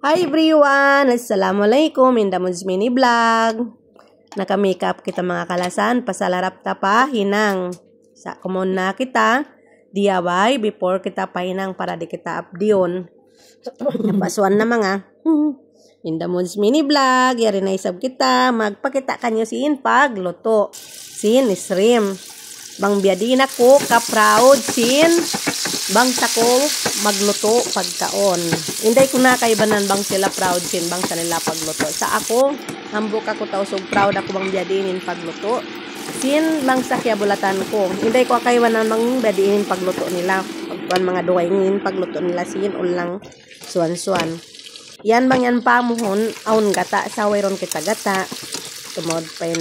Hi everyone! Assalamualaikum! Indamun's mini vlog. Naka-makeup kita mga kalasan. Pasalarap ta pa hinang. Sa kumon na kita. DIY before kita pahinang para di kita updion. Napasuan na mga. Indamun's mini vlog. Yari na isab kita. Magpakita kanyo siin pagluto. Siin isrim. Bang biyadin ako ka-proud sin. Bang sako magluto pagkaon. Inday ko na kay banan bang sila proud sin bang sa nila pagluto. Sa ako, hambok ako tausog proud ako bang biyadinin pagluto. Sin bang sa kya bulatan ko. Inday ko kay banan bang biyadinin pagluto nila. Pagkuan mga duwaingin pagluto nila sin ulang suan-suan. Yan bang yan pamuhon aun gata sa wayron kita gata. Tumod pen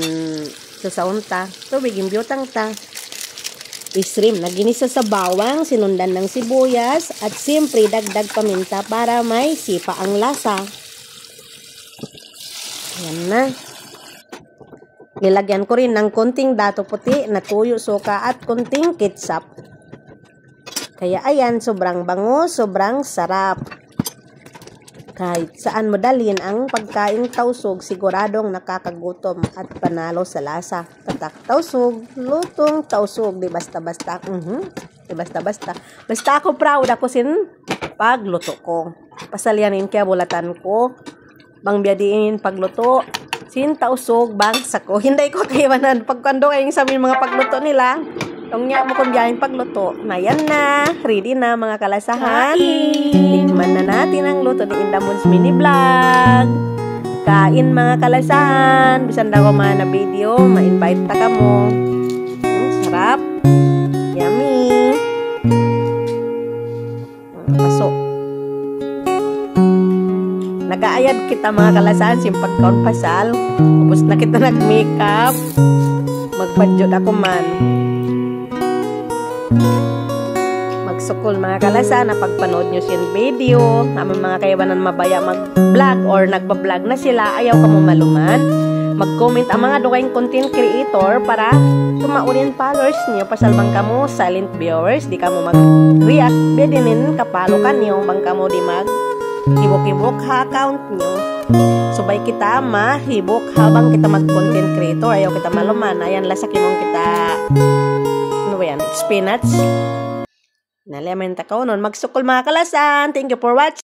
susaunta. Tubigin biyotang ta. Isrim na ginisa sa bawang, sinundan ng sibuyas, at siyempre dagdag paminta para may sipa ang lasa. Ayan na. Nilagyan ko rin ng konting dato puti na tuyo, suka at konting ketchup. Kaya ayan, sobrang bango, sobrang sarap. Kahit saan mo dalhin ang pagkaing tausog, siguradong nakakagutom at panalo sa lasa. Tatak tausog, lutong tausog, di basta-basta. Di basta-basta. Basta ako proud ako sin pagluto ko. Pasalyanin kaya bulatan ko. Bang biyadiin pagluto. Sin tausog, bang sako. Hindi ko kaiwanan. Pagkando kayong sabihin mga pagluto nila. Kung niya mo kung diyan pagluto. Na yan na. Ready na mga kalasahan. Tikman na natin ang luto ni Indamun's mini vlog. Kain mga kalasahan. Bisan daw ko na video. Ma-invite ta ka mo. Sarap. Yummy. Paso. Nag-aayad kita mga kalasahan. Simpagkaon pasal. Ubus na kita nag-makeup. Magpadyod ako man. Magsukol mga kalasan na pagpanood nyo sin video namin mga kaibanan mabaya mag-vlog or nagpa-vlog na sila, ayaw ka mo maluman, mag-comment ang mga dukaing content creator para tumaunin followers nyo, pasalbang ka mo silent viewers, di ka mo mag-react, bedinin kapalo ka nyo, bang ka mo di mag-hibok-hibok ha account nyo, subay kita mahibok habang kita mag-content creator, ayaw kita maluman, ayan lasakin mong kita yan, spinach. Nalaman ta ko nun. Magsukol mga kalasan. Thank you for watching.